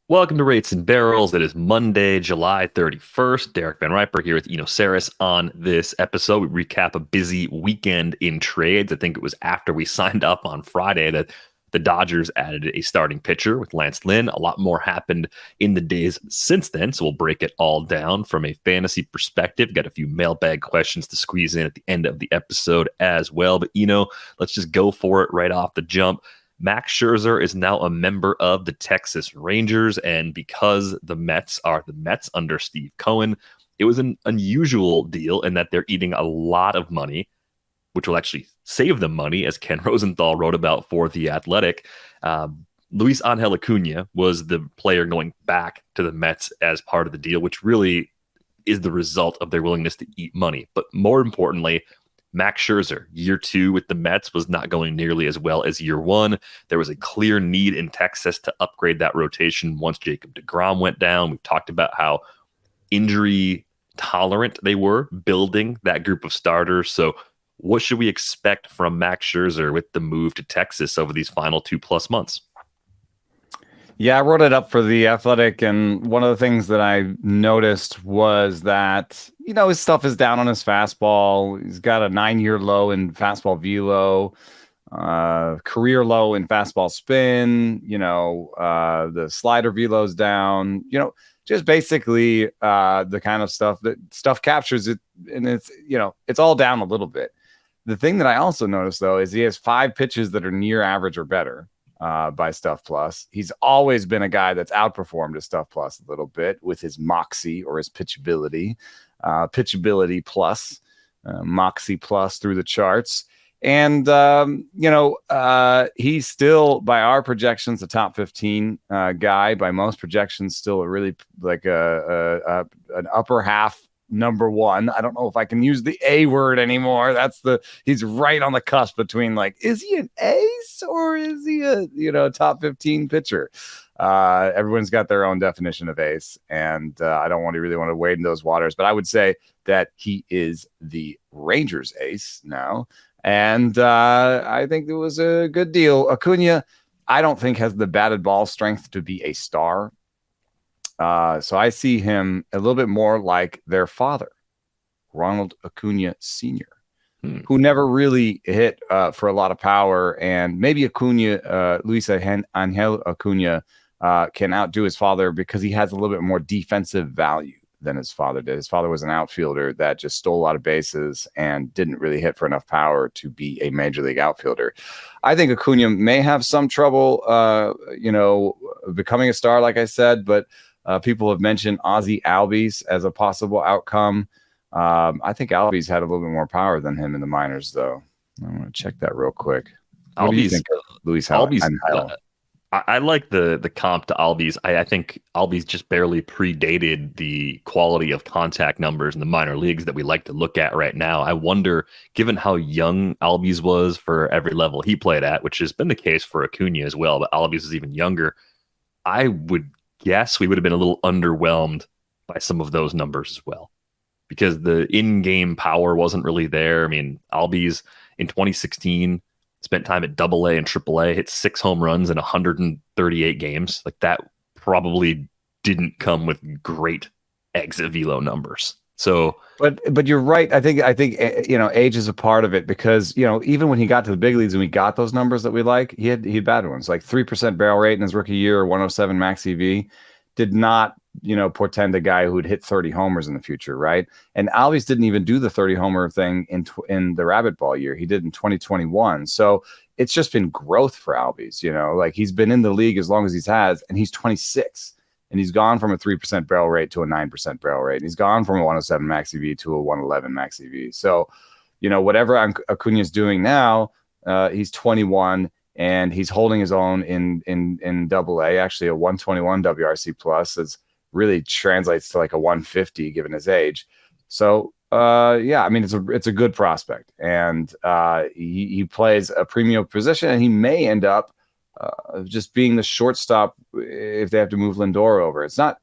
Welcome to Rates and Barrels. It is Monday, July 31st. Derek Van Riper here with Eno Saris on this episode. We recap a busy weekend in trades. I think it was after we signed up on Friday that the Dodgers added a starting pitcher with Lance Lynn. A lot more happened in the days since then, so we'll break it all down from a fantasy perspective. Got a few mailbag questions to squeeze in at the end of the episode as well. But, let's just go for it right off the jump. Max Scherzer is now a member of the Texas Rangers, and because the Mets are the Mets under Steve Cohen, it was an unusual deal in that they're eating a lot of money, which will actually save them money, as Ken Rosenthal wrote about for The Athletic. Luisangel Acuña was the player going back to the Mets as part of the deal, which really is the result of their willingness to eat money. But more importantly, Max Scherzer, year 2 with the Mets was not going nearly as well as year 1. There was a clear need in Texas to upgrade that rotation once Jacob deGrom went down. We've talked about how injury tolerant they were building that group of starters. So what should we expect from Max Scherzer with the move to Texas over these final 2+ months? Yeah, I wrote it up for The Athletic, and one of the things that I noticed was that, his stuff is down on his fastball. He's got a 9-year low in fastball velo, career low in fastball spin, the slider velo's down, just basically the kind of stuff that stuff captures it, and it's all down a little bit. The thing that I also noticed, though, is he has 5 pitches that are near average or better. By Stuff Plus. He's always been a guy that's outperformed his Stuff Plus a little bit with his moxie or his pitchability plus, moxie plus through the charts. And, he's still, by our projections, a top 15 guy. By most projections, still a really like an upper half number 1. I don't know if I can use the A word anymore. He's right on the cusp between is he an ace or is he a top 15 pitcher? Everyone's got their own definition of ace, and I don't really want to wade in those waters, but I would say that he is the Rangers ace now. And I think it was a good deal. Acuña, I don't think has the batted ball strength to be a star. So I see him a little bit more like their father, Ronald Acuña Sr., who never really hit for a lot of power. And maybe Acuña, Luisangel Acuña, can outdo his father because he has a little bit more defensive value than his father did. His father was an outfielder that just stole a lot of bases and didn't really hit for enough power to be a major league outfielder. I think Acuña may have some trouble, becoming a star, like I said, but people have mentioned Ozzie Albies as a possible outcome. I think Albies had a little bit more power than him in the minors, though. I want to check that real quick. What do you think of Luisangel? I like the comp to Albies. I think Albies just barely predated the quality of contact numbers in the minor leagues that we like to look at right now. I wonder, given how young Albies was for every level he played at, which has been the case for Acuña as well, but Albies is even younger, I would guess we would have been a little underwhelmed by some of those numbers as well, because the in-game power wasn't really there. I mean, Albies in 2016 spent time at AA and AAA, hit 6 home runs in 138 games. Like, that probably didn't come with great exit velo numbers. So, but you're right. I think age is a part of it, because even when he got to the big leagues and we got those numbers that we like, he had bad ones, like 3% barrel rate in his rookie year, 107 max EV. Did not portend a guy who would hit 30 homers in the future, right? And Albies didn't even do the 30 homer thing in the rabbit ball year. He did in 2021. So it's just been growth for Albies. He's been in the league as long as he's has, and he's 26. And he's gone from a 3% barrel rate to a 9% barrel rate. And he's gone from a 107 max EV to a 111 max EV. So, whatever Acuña's doing now, he's 21 and he's holding his own in AA. Actually, a 121 WRC plus is really translates to like a 150 given his age. So, it's a good prospect, and he plays a premium position, and he may end up just being the shortstop if they have to move Lindor over. It's not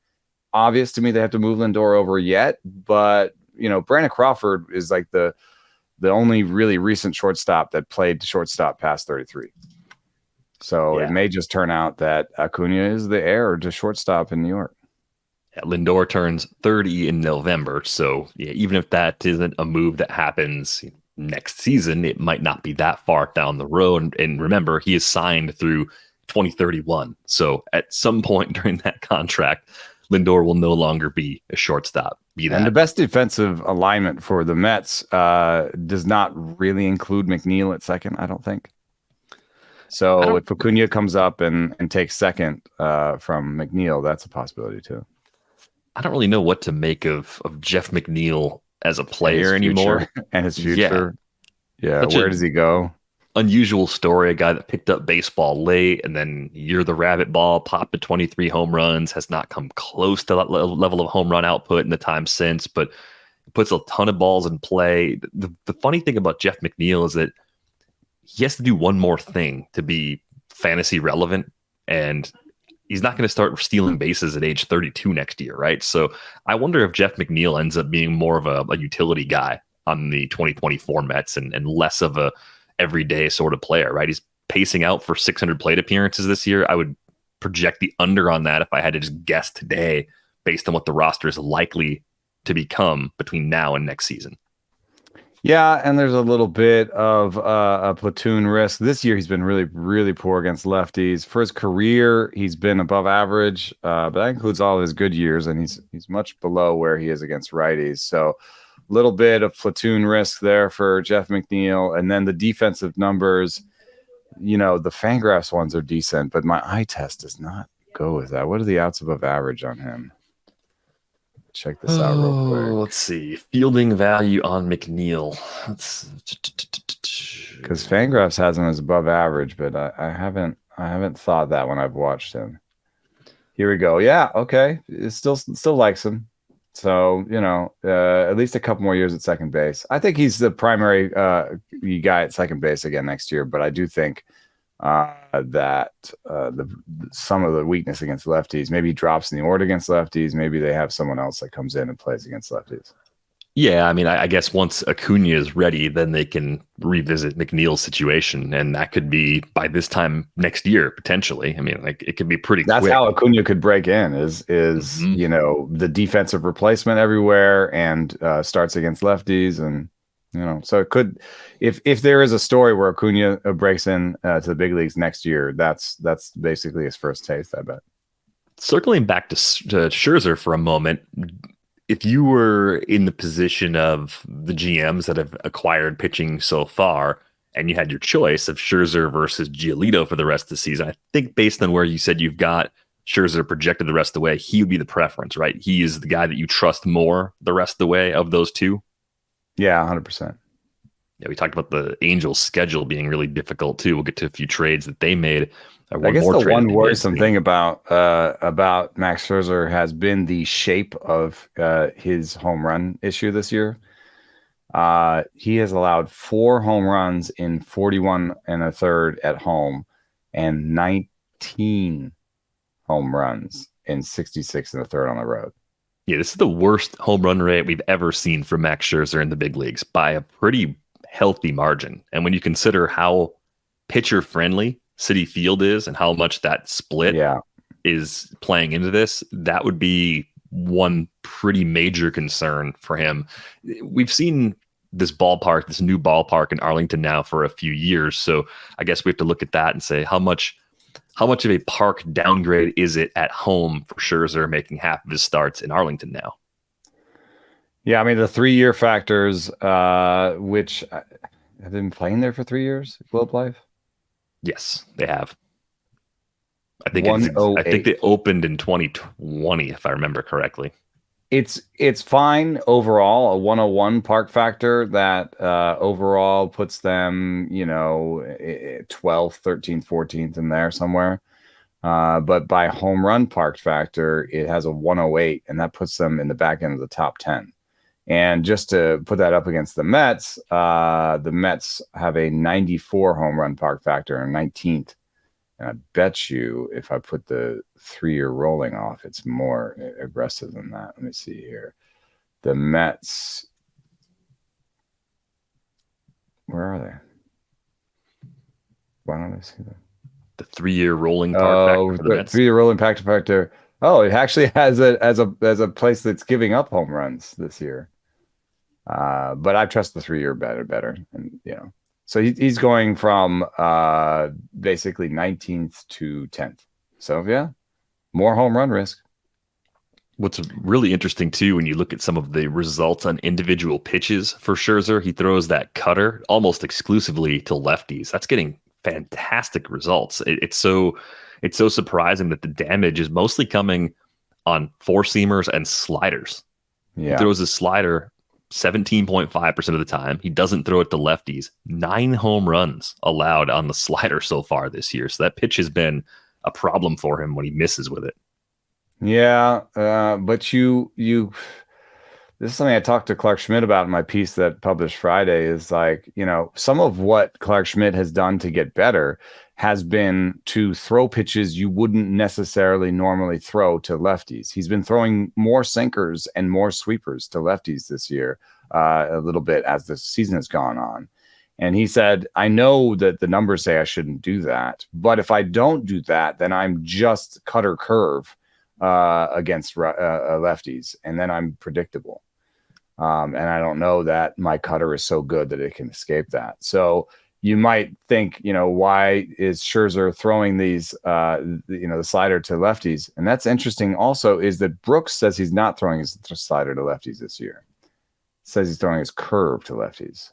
obvious to me they have to move Lindor over yet, but Brandon Crawford is like the only really recent shortstop that played shortstop past 33. So it may just turn out that Acuña is the heir to shortstop in New York. Yeah, Lindor turns 30 in November. So even if that isn't a move that happens next season, it might not be that far down the road. And remember, he is signed through 2031. So at some point during that contract, Lindor will no longer be a shortstop. And the best defensive alignment for the Mets does not really include McNeil at second, I don't think. So if Acuña comes up and takes second from McNeil, that's a possibility too. I don't really know what to make of Jeff McNeil as a player anymore. And his future. Yeah. Where does he go? Unusual story. A guy that picked up baseball late and then Year the Rabbit Ball, popped to 23 home runs, has not come close to that level of home run output in the time since, but puts a ton of balls in play. The funny thing about Jeff McNeil is that he has to do one more thing to be fantasy relevant, and he's not going to start stealing bases at age 32 next year, right? So I wonder if Jeff McNeil ends up being more of a utility guy on the 2024 Mets and less of a everyday sort of player, right? He's pacing out for 600 plate appearances this year. I would project the under on that if I had to just guess today based on what the roster is likely to become between now and next season. Yeah, and there's a little bit of a platoon risk. This year, he's been really, really poor against lefties. For his career, he's been above average, but that includes all of his good years, and he's much below where he is against righties. So a little bit of platoon risk there for Jeff McNeil. And then the defensive numbers, the Fangraphs ones are decent, but my eye test does not go with that. What are the outs above average on him? Check this out real quick. Let's see. Fielding value on McNeil. Because Fangraphs has him as above average, but I haven't thought that when I've watched him. Here we go. Yeah, okay. It still likes him. So, at least a couple more years at second base. I think he's the primary guy at second base again next year, but I do think that some of the weakness against lefties, maybe he drops in the order against lefties. Maybe they have someone else that comes in and plays against lefties. Yeah, I mean, I guess once Acuña is ready, then they can revisit McNeil's situation, and that could be by this time next year potentially. I mean, it could be pretty. That's quick. How Acuña could break in is the defensive replacement everywhere and starts against lefties, and so it could. If there is a story where Acuña breaks in to the big leagues next year, that's basically his first taste, I bet. Circling back to Scherzer for a moment. If you were in the position of the GMs that have acquired pitching so far, and you had your choice of Scherzer versus Giolito for the rest of the season, I think based on where you said you've got Scherzer projected the rest of the way, he would be the preference, right? He is the guy that you trust more the rest of the way of those two. Yeah, 100%. Yeah, we talked about the Angels' schedule being really difficult too. We'll get to a few trades that they made. I guess the one worrisome thing about Max Scherzer has been the shape of his home run issue this year. He has allowed 4 home runs in 41 1/3 at home and 19 home runs in 66 1/3 on the road. Yeah, this is the worst home run rate we've ever seen from Max Scherzer in the big leagues by a pretty healthy margin. And when you consider how pitcher friendly Citi Field is and how much that split is playing into this, that would be one pretty major concern for him. We've seen this new ballpark in Arlington now for a few years. So I guess we have to look at that and say how much of a park downgrade is it at home for Scherzer making half of his starts in Arlington now? Yeah, I mean, the 3-year factors, which have they been playing there for 3 years, Globe Life? Yes, they have. I think they opened in 2020, if I remember correctly. It's fine overall, a 101 park factor that overall puts them, 12th, 13th, 14th in there somewhere. But by home run park factor, it has a 108, and that puts them in the back end of the top 10. And just to put that up against the Mets have a 94 home run park factor and 19th. And I bet you if I put the 3-year rolling off, it's more aggressive than that. Let me see here. The Mets, where are they? Why don't I see them? The 3-year rolling part factor for the Mets. 3-year rolling factor. Oh, it actually has a place that's giving up home runs this year. But I trust the 3-year better, and so he's going from basically 19th to 10th. So yeah, more home run risk. What's really interesting too, when you look at some of the results on individual pitches for Scherzer, he throws that cutter almost exclusively to lefties. That's getting fantastic results. It's so surprising that the damage is mostly coming on four-seamers and sliders. Yeah. He throws his slider 17.5% of the time. He doesn't throw it to lefties. 9 home runs allowed on the slider so far this year. So that pitch has been a problem for him when he misses with it. Yeah, but this is something I talked to Clark Schmidt about in my piece that published Friday, is like, some of what Clark Schmidt has done to get better has been to throw pitches you wouldn't necessarily normally throw to lefties. He's been throwing more sinkers and more sweepers to lefties this year, a little bit as the season has gone on. And he said, I know that the numbers say I shouldn't do that, but if I don't do that, then I'm just cutter curve against lefties, and then I'm predictable. And I don't know that my cutter is so good that it can escape that. So you might think, why is Scherzer throwing these, the slider to lefties? And that's interesting also, is that Brooks says he's not throwing his slider to lefties this year. Says he's throwing his curve to lefties.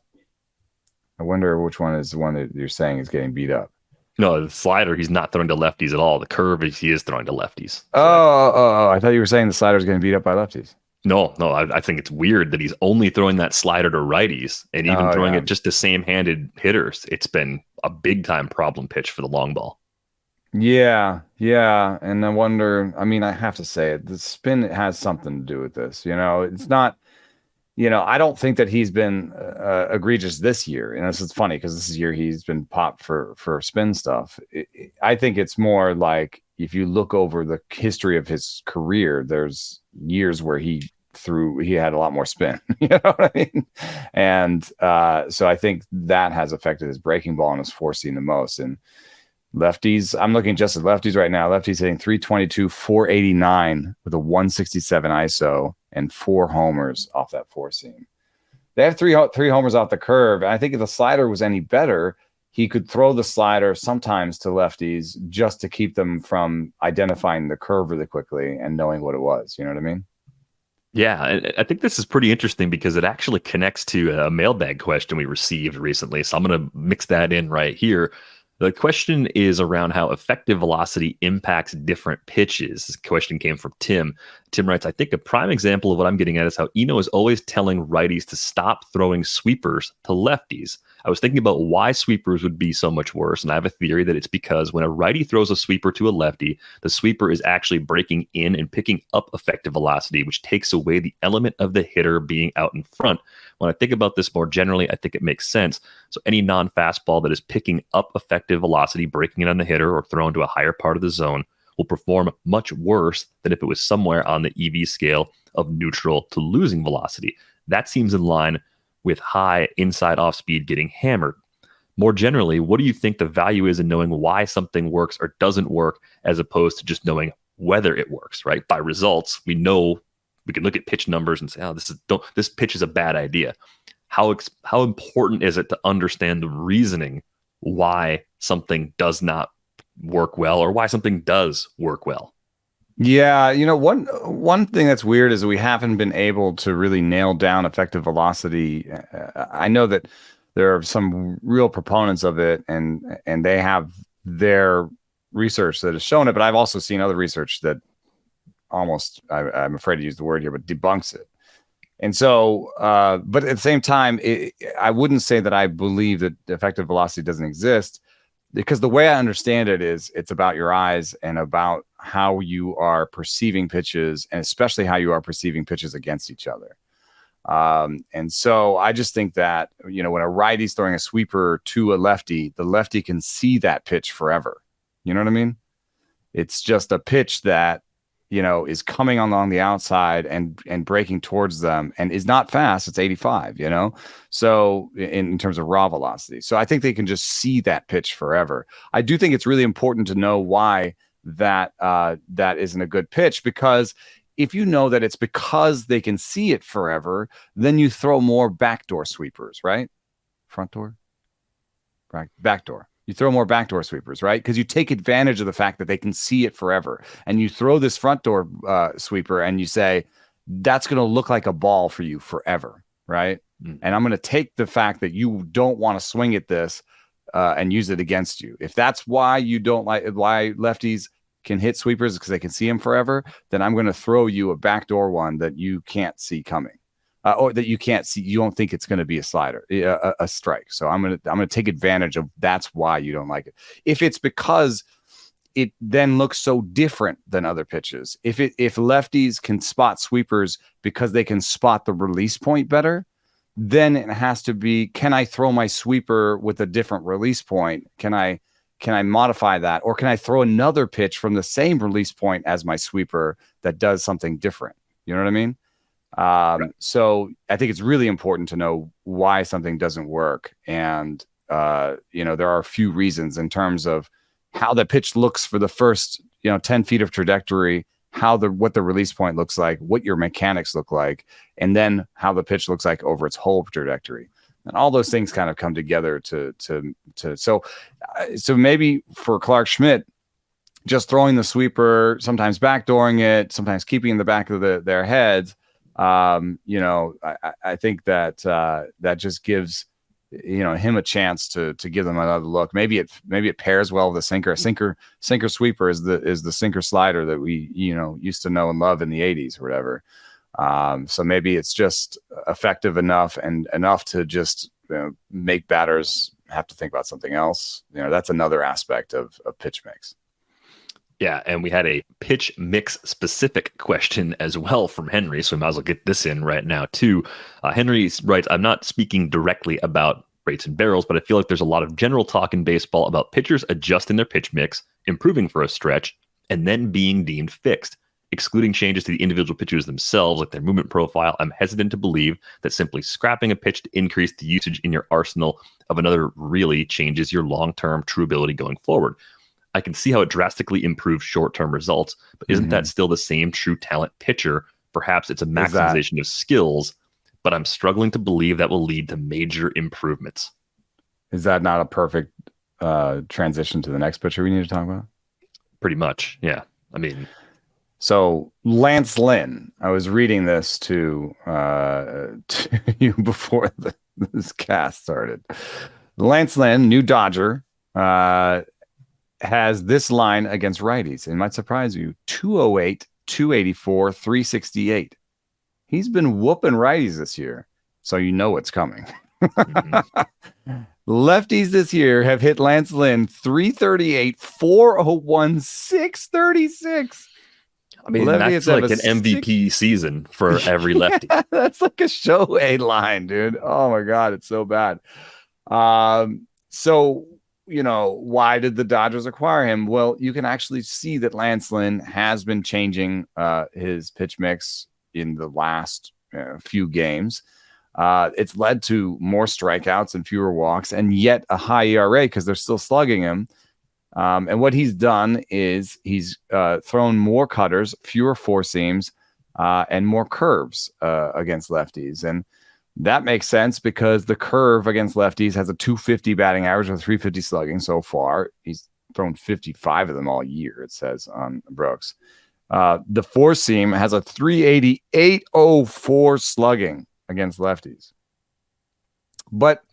I wonder which one is the one that you're saying is getting beat up. No, the slider, he's not throwing to lefties at all. The curve, he is throwing to lefties. Oh, I thought you were saying the slider is getting beat up by lefties. No, I think it's weird that he's only throwing that slider to righties and even throwing it just to same-handed hitters. It's been a big-time problem pitch for the long ball. Yeah. And I wonder, I have to say it, the spin has something to do with this. It's not, I don't think that he's been egregious this year. And this is funny because this year he's been popped for spin stuff. I think it's more like, if you look over the history of his career, there's years where he had a lot more spin. You know what I mean? And so I think that has affected his breaking ball and his four seam the most. And lefties, I'm looking just at lefties right now. Lefties hitting 322, 489 with a 167 ISO and 4 homers off that four seam. They have three homers off the curve. And I think if the slider was any better, he could throw the slider sometimes to lefties just to keep them from identifying the curve really quickly and knowing what it was. You know what I mean? Yeah, I think this is pretty interesting because it actually connects to a mailbag question we received recently. So I'm going to mix that in right here. The question is around how effective velocity impacts different pitches. This question came from Tim. Tim writes, I think a prime example of what I'm getting at is how Eno is always telling righties to stop throwing sweepers to lefties. I was thinking about why sweepers would be so much worse, and I have a theory that it's because when a righty throws a sweeper to a lefty, the sweeper is actually breaking in and picking up effective velocity, which takes away the element of the hitter being out in front. When I think about this more generally, I think it makes sense. So any non-fastball that is picking up effective velocity, breaking it on the hitter or thrown to a higher part of the zone will perform much worse than if it was somewhere on the EV scale of neutral to losing velocity. That seems in line with high inside off speed getting hammered. More generally, what do you think the value is in knowing why something works or doesn't work as opposed to just knowing whether it works, right? By results, we know we can look at pitch numbers and say, this pitch is a bad idea. How important is it to understand the reasoning why something does not work well or why something does work well? Yeah, one thing that's weird is that we haven't been able to really nail down effective velocity. I know that there are some real proponents of it, and they have their research that has shown it, but I've also seen other research that almost, I'm afraid to use the word here, but debunks it. And so, but at the same time, I wouldn't say that I believe that effective velocity doesn't exist, because the way I understand it is it's about your eyes and about how you are perceiving pitches, and especially how you are perceiving pitches against each other. And so I just think that, when a righty's throwing a sweeper to a lefty, the lefty can see that pitch forever. You know what I mean? It's just a pitch that is coming along the outside and breaking towards them and is not fast. It's 85, so in terms of raw velocity. So I think they can just see that pitch forever. I do think it's really important to know why that isn't a good pitch, because if you know that it's because they can see it forever, then you throw more backdoor sweepers, right? Front door, backdoor. You throw more backdoor sweepers, right? Because you take advantage of the fact that they can see it forever. And you throw this front door sweeper and you say, that's going to look like a ball for you forever, right? Mm-hmm. And I'm going to take the fact that you don't want to swing at this and use it against you. If that's why you don't like why lefties can hit sweepers because they can see them forever, then I'm going to throw you a backdoor one that you can't see coming. Or that you can't see, you don't think it's going to be a slider, a strike. So I'm gonna take advantage of that's why you don't like it. If it's because it then looks so different than other pitches, if lefties can spot sweepers because they can spot the release point better, then it has to be, can I throw my sweeper with a different release point? Can I modify that, or can I throw another pitch from the same release point as my sweeper that does something different? You know what I mean? Right. So I think it's really important to know why something doesn't work. And, there are a few reasons in terms of how the pitch looks for the first, 10 feet of trajectory, what the release point looks like, what your mechanics look like, and then how the pitch looks like over its whole trajectory. And all those things kind of come together so maybe for Clark Schmidt, just throwing the sweeper, sometimes backdooring it, sometimes keeping in the back of their heads. I think that just gives him a chance to give them another look. Maybe it pairs well with the sinker. Sinker sweeper is the sinker slider that we used to know and love in the 80s or whatever. So maybe it's just effective enough to just make batters have to think about something else. That's another aspect of pitch mix. Yeah, and we had a pitch mix specific question as well from Henry, so we might as well get this in right now too. Henry writes, I'm not speaking directly about rates and barrels, but I feel like there's a lot of general talk in baseball about pitchers adjusting their pitch mix, improving for a stretch, and then being deemed fixed. Excluding changes to the individual pitchers themselves, like their movement profile, I'm hesitant to believe that simply scrapping a pitch to increase the usage in your arsenal of another really changes your long-term true ability going forward. I can see how it drastically improves short-term results, but isn't that still the same true talent pitcher? Perhaps it's a maximization of skills, but I'm struggling to believe that will lead to major improvements. Is that not a perfect transition to the next pitcher we need to talk about? Pretty much, yeah. I mean, so Lance Lynn, I was reading this to you before this cast started. Lance Lynn, new Dodger, has this line against righties. It might surprise you. 208, 284, 368. He's been whooping righties this year, so you know what's coming. Lefties this year have hit Lance Lynn 338, 401, 636. I mean, that's like an MVP season for every lefty. That's like a Shohei line, dude. Oh my God, it's so bad. So, why did the Dodgers acquire him? Well, you can actually see that Lance Lynn has been changing his pitch mix in the last few games. It's led to more strikeouts and fewer walks, and yet a high ERA because they're still slugging him. And what he's done is he's thrown more cutters, fewer four seams, and more curves against lefties. And that makes sense because the curve against lefties has a 250 batting average with 350 slugging so far. He's thrown 55 of them all year, it says on Brooks. The four seam has a 380, 804 slugging against lefties. But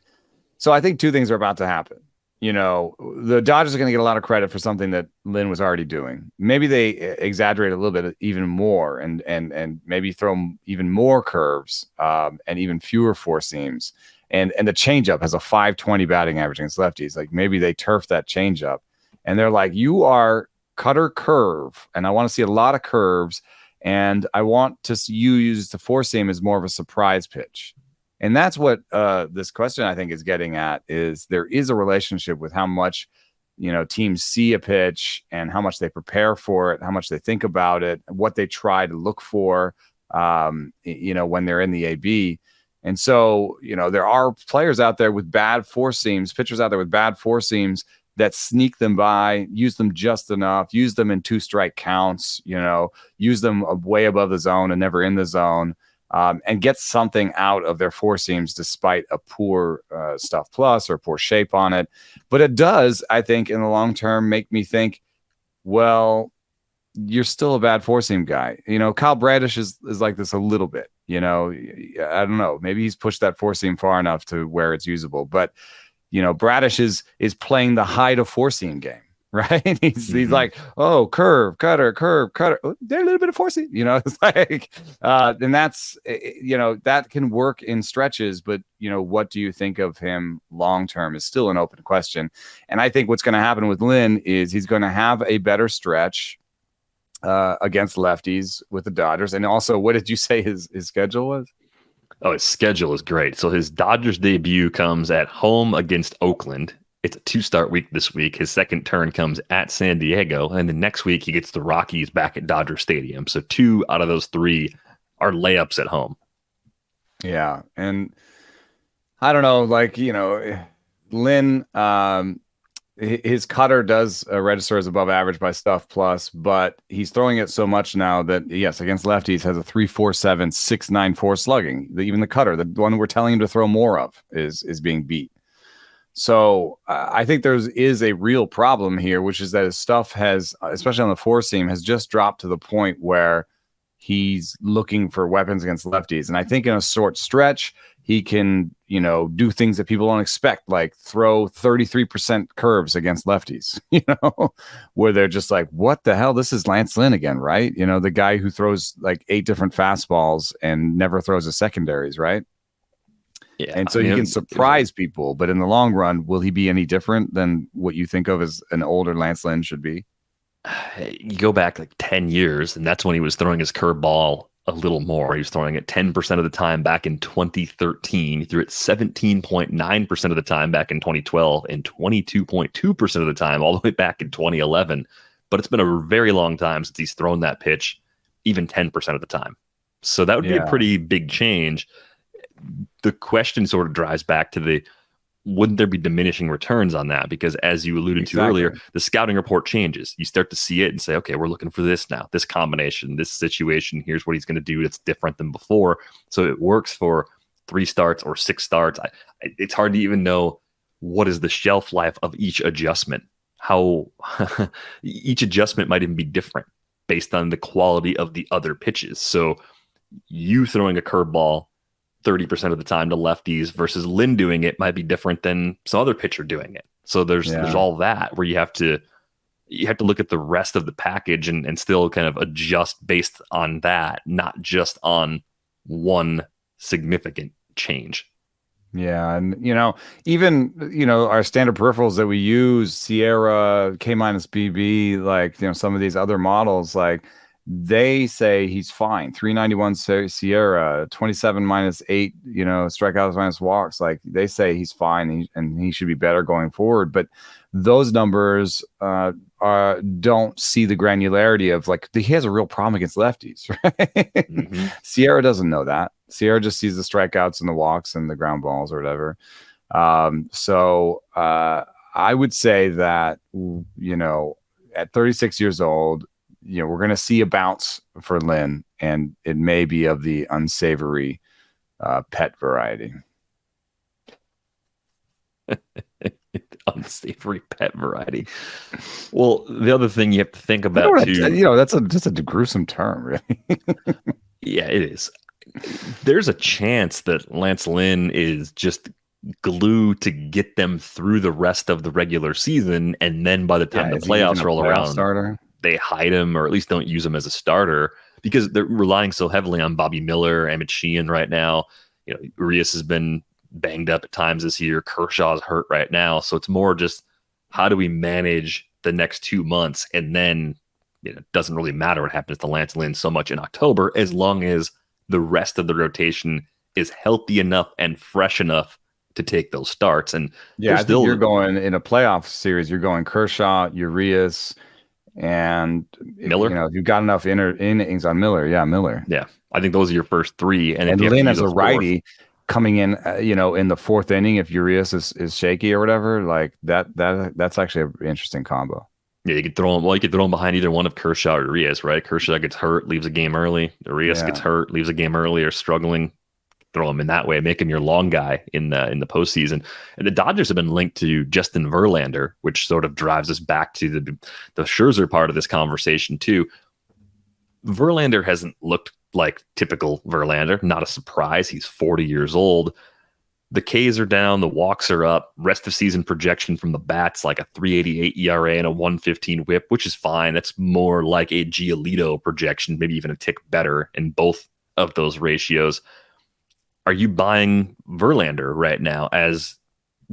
so I think two things are about to happen. The Dodgers are going to get a lot of credit for something that Lynn was already doing. Maybe they exaggerate a little bit even more and maybe throw even more curves and even fewer four seams. And the changeup has a 520 batting average against lefties. Like maybe they turf that changeup and they're like, you are cutter curve. And I want to see a lot of curves. And I want to see you use the four seam as more of a surprise pitch. And that's what this question, I think, is getting at, is there is a relationship with how much teams see a pitch and how much they prepare for it, how much they think about it, what they try to look for, when they're in the AB. And so, there are players out there with bad four seams, pitchers out there with bad four seams that sneak them by, use them just enough, use them in 2-strike counts, use them way above the zone and never in the zone, and get something out of their four seams despite a poor stuff plus or poor shape on it. But it does, I think, in the long term, make me think, well, you're still a bad four seam guy. Kyle Bradish is like this a little bit. I don't know. Maybe he's pushed that four seam far enough to where it's usable. But Bradish is playing the high to four seam game, right? He's like, oh, curve, cutter. Oh, there's a little bit of four seam. It's like, and that's that can work in stretches. But what do you think of him long term is still an open question. And I think what's going to happen with Lynn is he's going to have a better stretch against lefties with the Dodgers. And also, what did you say his schedule was? Oh, his schedule is great. So his Dodgers debut comes at home against Oakland. It's a 2-start week this week. His second turn comes at San Diego. And then next week he gets the Rockies back at Dodger Stadium. So 2 out of those 3 are layups at home. Yeah. And I don't know, Lynn, his cutter does register as above average by stuff plus, but he's throwing it so much now that, yes, against lefties has a 3.47, 6.94 slugging. Even the cutter, the one we're telling him to throw more of, is being beat. So I think there is a real problem here, which is that his stuff has, especially on the four seam, has just dropped to the point where he's looking for weapons against lefties. And I think in a short stretch, he can, do things that people don't expect, like throw 33% curves against lefties, where they're just like, what the hell? This is Lance Lynn again, right? The guy who throws like 8 different fastballs and never throws a secondaries, right? Yeah. And so he can surprise people, but in the long run, will he be any different than what you think of as an older Lance Lynn should be? You go back like 10 years, and that's when he was throwing his curveball a little more. He was throwing it 10% of the time back in 2013. He threw it 17.9% of the time back in 2012 and 22.2% of the time all the way back in 2011. But it's been a very long time since he's thrown that pitch, even 10% of the time. So that would be a pretty big change. The question sort of drives back to wouldn't there be diminishing returns on that? Because as you alluded to earlier, the scouting report changes. You start to see it and say, okay, we're looking for this now, this combination, this situation. Here's what he's going to do that's different than before. So it works for 3 starts or 6 starts. It's hard to even know what is the shelf life of each adjustment. How each adjustment might even be different based on the quality of the other pitches. So you throwing a curveball 30% of the time to lefties versus Lynn doing it might be different than some other pitcher doing it. So there's all that where you have to look at the rest of the package and still kind of adjust based on that, not just on one significant change. Yeah. And, even, our standard peripherals that we use, Sierra, K-BB, like, some of these other models, like, they say he's fine. 391 Sierra, 27 -8, strikeouts minus walks. Like, they say he's fine and he should be better going forward. But those numbers don't see the granularity of, like, he has a real problem against lefties, right? Mm-hmm. Sierra doesn't know that. Sierra just sees the strikeouts and the walks and the ground balls or whatever. So I would say that, at 36 years old, we're going to see a bounce for Lynn, and it may be of the unsavory pet variety. Unsavory pet variety. Well, the other thing you have to think about too, that's just a gruesome term, really. Yeah, it is. There's a chance that Lance Lynn is just glue to get them through the rest of the regular season, and then by the time the playoffs roll around, they hide him or at least don't use him as a starter because they're relying so heavily on Bobby Miller, Emmett Sheehan right now. Urias has been banged up at times this year. Kershaw's hurt right now. So it's more just how do we manage the next 2 months? And then it doesn't really matter what happens to Lance Lynn so much in October, as long as the rest of the rotation is healthy enough and fresh enough to take those starts. And yeah, I think you're going in a playoff series. You're going Kershaw, Urias, and Miller. If you've got enough innings on Miller, Miller. Yeah, I think those are your first three. And Lynn as a righty coming in, in the fourth inning, if Urias is shaky or whatever, like that's actually an interesting combo. Yeah, you could throw him. Well, you could throw him behind either one of Kershaw or Urias, right? Kershaw gets hurt, leaves a game early. Urias gets hurt, leaves a game early, or struggling. Throw him in that way, make him your long guy in the postseason. And the Dodgers have been linked to Justin Verlander, which sort of drives us back to the Scherzer part of this conversation too. Verlander hasn't looked like typical Verlander. Not a surprise. He's 40 years old. The Ks are down. The walks are up. Rest of season projection from the bats like a 3.88 ERA and a 1.15 WHIP, which is fine. That's more like a Giolito projection, maybe even a tick better in both of those ratios. Are you buying Verlander right now as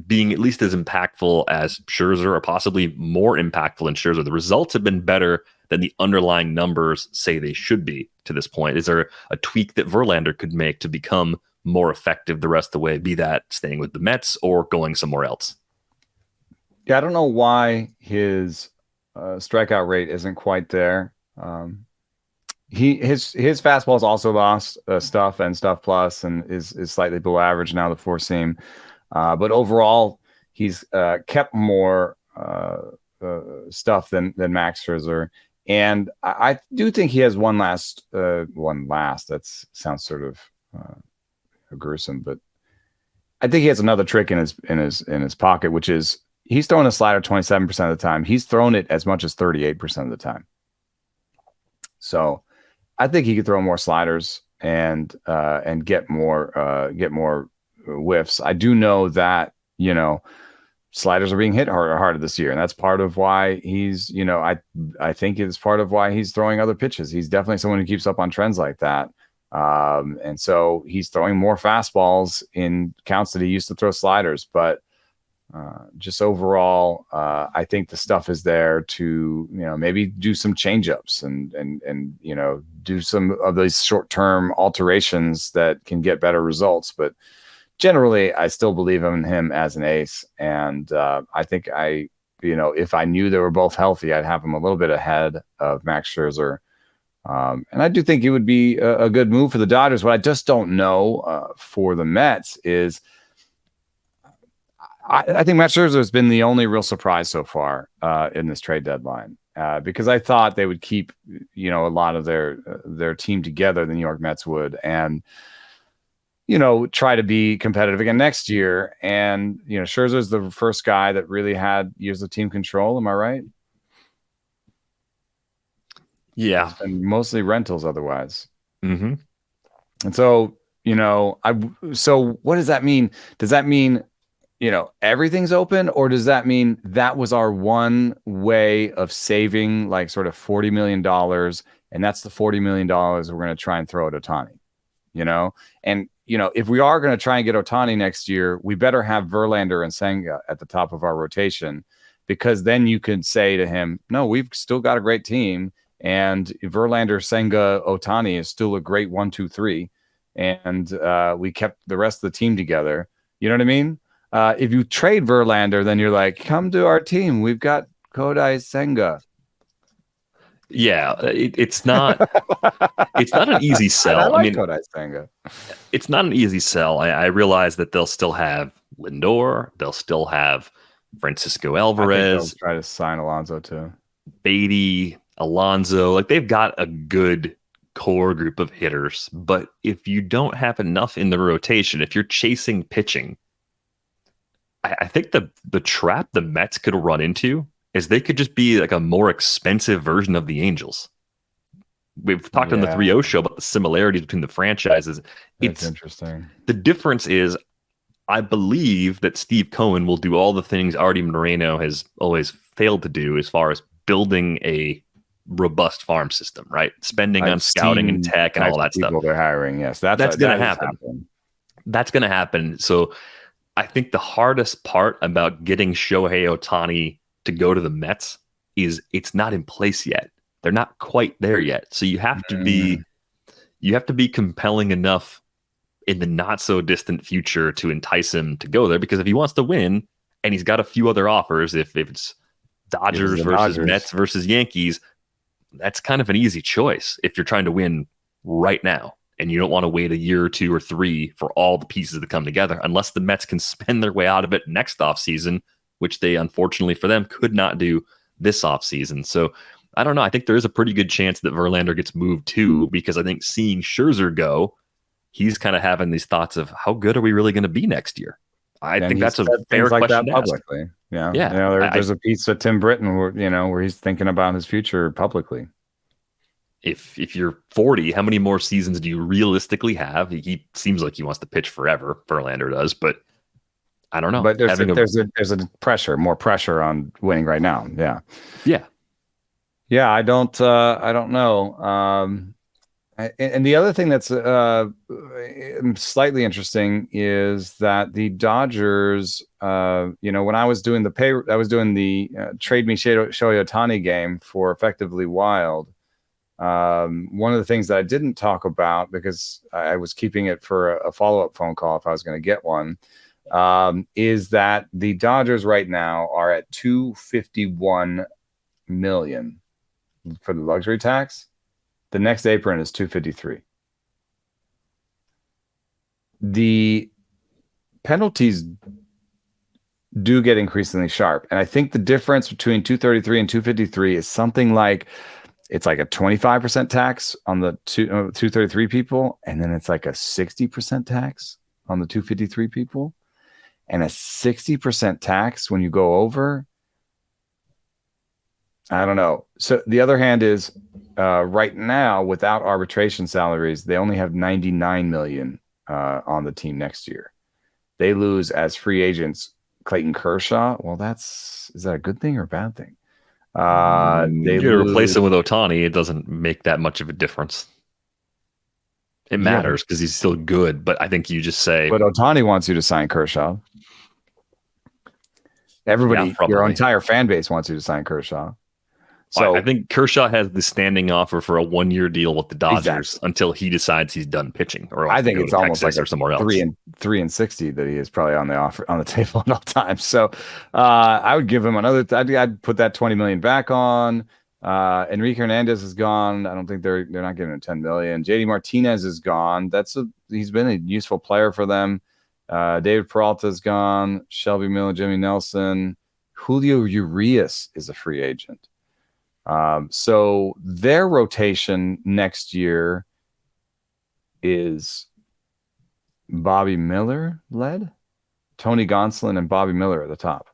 being at least as impactful as Scherzer, or possibly more impactful than Scherzer? The results have been better than the underlying numbers say they should be to this point. Is there a tweak that Verlander could make to become more effective the rest of the way, be that staying with the Mets or going somewhere else? Yeah, I don't know why his strikeout rate isn't quite there. His fastball is also lost stuff and stuff plus, and is slightly below average now, the four seam. But overall, he's kept more stuff than Max Scherzer, and I do think he has one last. That sounds sort of gruesome, but I think he has another trick in his pocket, which is he's throwing a slider 27% of the time. He's thrown it as much as 38% of the time. So I think he could throw more sliders and get more whiffs. I do know that sliders are being hit harder this year, and that's part of why he's I think it's part of why he's throwing other pitches. He's definitely someone who keeps up on trends like that, and so he's throwing more fastballs in counts that he used to throw sliders, but. Just overall, I think the stuff is there to maybe do some changeups and do some of these short-term alterations that can get better results. But generally, I still believe in him as an ace, and I think if I knew they were both healthy, I'd have him a little bit ahead of Max Scherzer. And I do think it would be a good move for the Dodgers. What I just don't know for the Mets is. I think Max Scherzer has been the only real surprise so far in this trade deadline because I thought they would keep, a lot of their team together, the New York Mets would, and, try to be competitive again next year. And, Scherzer is the first guy that really had years of team control. Am I right? Yeah. And mostly rentals otherwise. Mm-hmm. And so, so what does that mean? Does that mean, everything's open, or does that mean that was our one way of saving like sort of $40 million, and that's the $40 million we're going to try and throw at Ohtani, and if we are going to try and get Ohtani next year, we better have Verlander and Senga at the top of our rotation, because then you could say to him, no, we've still got a great team, and Verlander, Senga, Ohtani is still a great 1, 2, 3, and we kept the rest of the team together. You know what I mean? If you trade Verlander, then you're like, come to our team. We've got Kodai Senga. Yeah, it's not an easy sell. I mean, Kodai Senga. It's not an easy sell. I realize that they'll still have Lindor. They'll still have Francisco Alvarez. They'll try to sign Alonso too. Beatty, Alonso. Like, they've got a good core group of hitters. But if you don't have enough in the rotation, if you're chasing pitching, I think the trap the Mets could run into is they could just be like a more expensive version of the Angels. We've talked on the 3-0 show about the similarities between the franchises. It's interesting. The difference is, I believe that Steve Cohen will do all the things Artie Moreno has always failed to do as far as building a robust farm system, right? Spending on scouting and tech and all that stuff. They're hiring, yes. That's going to happen. That's going to happen. So I think the hardest part about getting Shohei Ohtani to go to the Mets is it's not in place yet. They're not quite there yet. So you have to be compelling enough in the not so distant future to entice him to go there, because if he wants to win and he's got a few other offers, if it's Dodgers versus Mets versus Yankees, that's kind of an easy choice if you're trying to win right now and you don't want to wait a year or 2 or 3 for all the pieces to come together, unless the Mets can spend their way out of it next offseason, which they, unfortunately for them, could not do this offseason. So I don't know. I think there is a pretty good chance that Verlander gets moved too, because I think seeing Scherzer go, he's kind of having these thoughts of how good are we really going to be next year? I think that's a fair question to ask. Publicly. Yeah. There's a piece of Tim Britton where he's thinking about his future publicly. If you're 40, how many more seasons do you realistically have? He seems like he wants to pitch forever. Verlander does, but I don't know. But there's more pressure on winning right now. Yeah. Yeah. I don't know. And the other thing that's slightly interesting is that the Dodgers, when I was doing the trade me Shohei Ohtani game for Effectively Wild. One of the things that I didn't talk about, because I was keeping it for a follow-up phone call if I was going to get one, is that the Dodgers right now are at $251 million for the luxury tax. The next apron is $253. The penalties do get increasingly sharp, and I think the difference between 233 and 253 is something like, it's like a 25% tax on the 233 people, and then it's like a 60% tax on the 253 people, and a 60% tax when you go over. I don't know. So the other hand is, right now, without arbitration salaries, they only have $99 million on the team next year. They lose as free agents Clayton Kershaw. Well, is that a good thing or a bad thing? They replace him with Ohtani. It doesn't make that much of a difference. It matters because he's still good, but I think you just say. But Ohtani wants you to sign Kershaw. Everybody, your entire fan base wants you to sign Kershaw. So I think Kershaw has the standing offer for a 1-year deal with the Dodgers until he decides he's done pitching. Or I think it's almost Texas like or somewhere else. 3 and 60 that he is probably on the table at all times. So I would give him another. I'd put that $20 million back on. Enrique Hernandez is gone. I don't think they're not giving him $10 million. JD Martinez is gone. He's been a useful player for them. David Peralta is gone. Shelby Miller, Jimmy Nelson, Julio Urias is a free agent. So their rotation next year is Bobby Miller led, Tony Gonsolin and Bobby Miller at the top.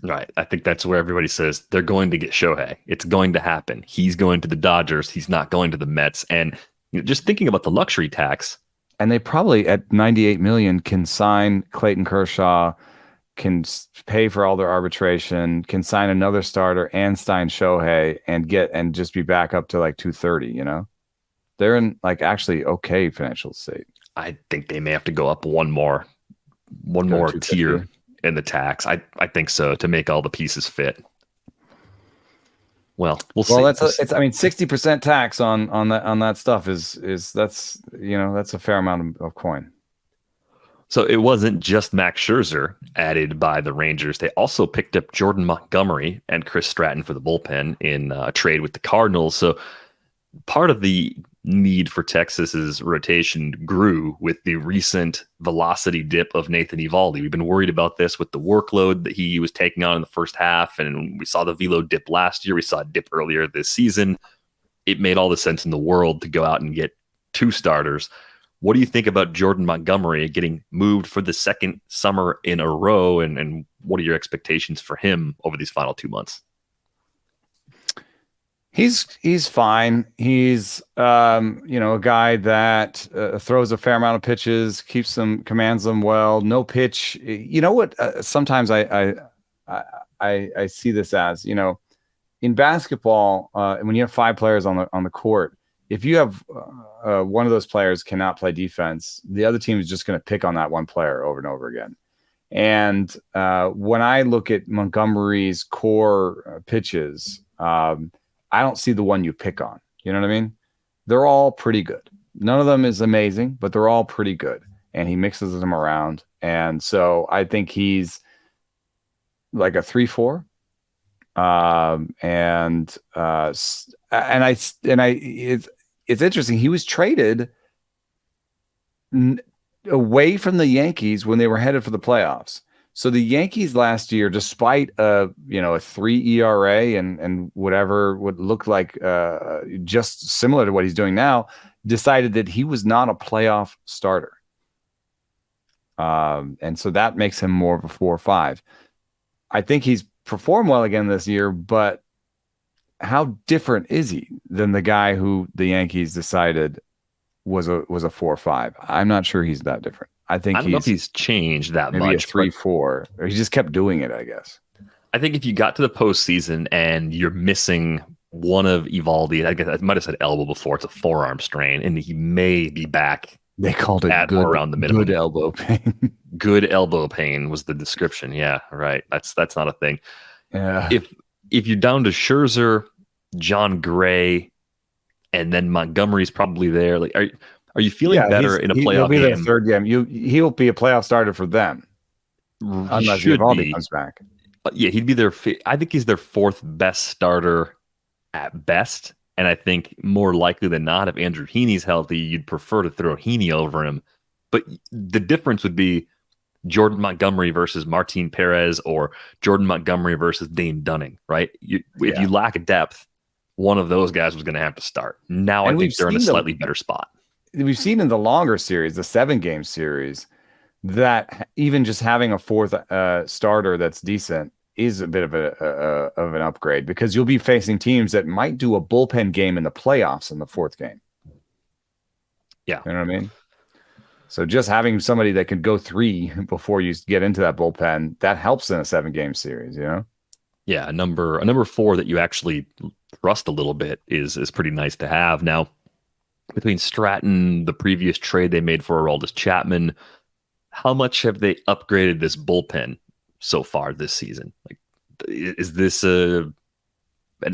Right. I think that's where everybody says they're going to get Shohei. It's going to happen. He's going to the Dodgers. He's not going to the Mets. And just thinking about the luxury tax. And they probably at $98 million can sign Clayton Kershaw, can pay for all their arbitration, can sign another starter and sign Shohei and just be back up to like 230, They're in like actually okay financial state. I think they may have to go up one more tier in the tax. I think so, to make all the pieces fit. Well, we'll see. Well, 60% tax on that stuff is that's a fair amount of coin. So it wasn't just Max Scherzer added by the Rangers. They also picked up Jordan Montgomery and Chris Stratton for the bullpen in a trade with the Cardinals. So part of the need for Texas's rotation grew with the recent velocity dip of Nathan Eovaldi. We've been worried about this with the workload that he was taking on in the first half, and we saw the velo dip last year. We saw it dip earlier this season. It made all the sense in the world to go out and get 2 starters. What do you think about Jordan Montgomery getting moved for the second summer in a row, and what are your expectations for him over these final 2 months? He's fine. He's a guy that throws a fair amount of pitches, commands them well. No pitch. You know what? Sometimes I see this as, in basketball, when you have 5 players on the court, if you have one of those players cannot play defense, the other team is just going to pick on that one player over and over again. And when I look at Montgomery's core pitches, I don't see the one you pick on. You know what I mean? They're all pretty good. None of them is amazing, but they're all pretty good. and he mixes them around. And so I think he's like a 3-4. It's interesting. He was traded away from the Yankees when they were headed for the playoffs. So the Yankees last year, despite a 3 ERA and whatever would look like just similar to what he's doing now, decided that he was not a playoff starter. And so that makes him more of a 4-5. I think he's performed well again this year, but how different is he than the guy who the Yankees decided was a 4-5? I'm not sure he's that different. I don't know if he's changed that maybe much. Maybe a 3-4, or he just kept doing it, I guess. I think if you got to the postseason and you're missing one of Eovaldi, I guess I might have said elbow before, it's a forearm strain, and he may be back. They called it good, around the minimum. Good elbow pain. Good elbow pain was the description. Yeah, right. That's not a thing. Yeah. If you're down to Scherzer, John Gray, and then Montgomery's probably there, like are you feeling better in a playoff he'll be game? The third game. He'll be a playoff starter for them. Unless Eovaldi comes back. Yeah, he'd be their. I think he's their fourth best starter at best. And I think more likely than not, if Andrew Heaney's healthy, you'd prefer to throw Heaney over him. But the difference would be Jordan Montgomery versus Martin Perez, or Jordan Montgomery versus Dane Dunning, right? If you lack depth, one of those guys was going to have to start. Now I think they're in a slightly better spot. We've seen in the longer series, the 7-game series, that even just having a fourth starter that's decent is a bit of an upgrade, because you'll be facing teams that might do a bullpen game in the playoffs in the fourth game. Yeah. You know what I mean? So just having somebody that can go 3 before you get into that bullpen, that helps in a 7-game series, you know? Yeah, a number 4 that you actually trust a little bit is pretty nice to have. Now, between Stratton, the previous trade they made for Aroldis Chapman, how much have they upgraded this bullpen so far this season? Like, is this an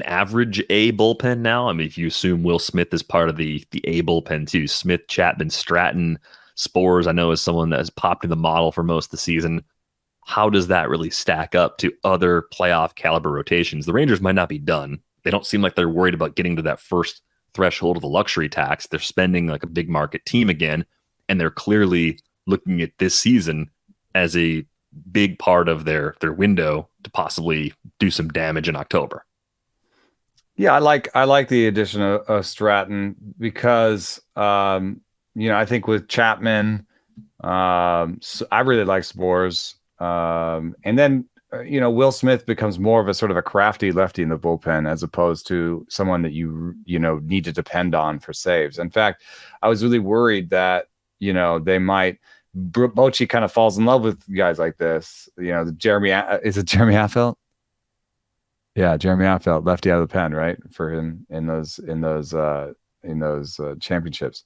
average A bullpen now? I mean, if you assume Will Smith is part of the A bullpen too, Smith, Chapman, Stratton, Spores, I know is someone that has popped in the model for most of the season. How does that really stack up to other playoff caliber rotations? The Rangers might not be done. They don't seem like they're worried about getting to that first threshold of the luxury tax. They're spending like a big market team again, and they're clearly looking at this season as a big part of their window to possibly do some damage in October. Yeah, I like the addition of Stratton, because I think with Chapman, so I really like Spores, and then Will Smith becomes more of a sort of a crafty lefty in the bullpen, as opposed to someone that you need to depend on for saves. In fact, I was really worried that they might. Bochy kind of falls in love with guys like this. Is it Jeremy Affeldt? Yeah, Jeremy Affeldt, lefty out of the pen, right, for him in those championships.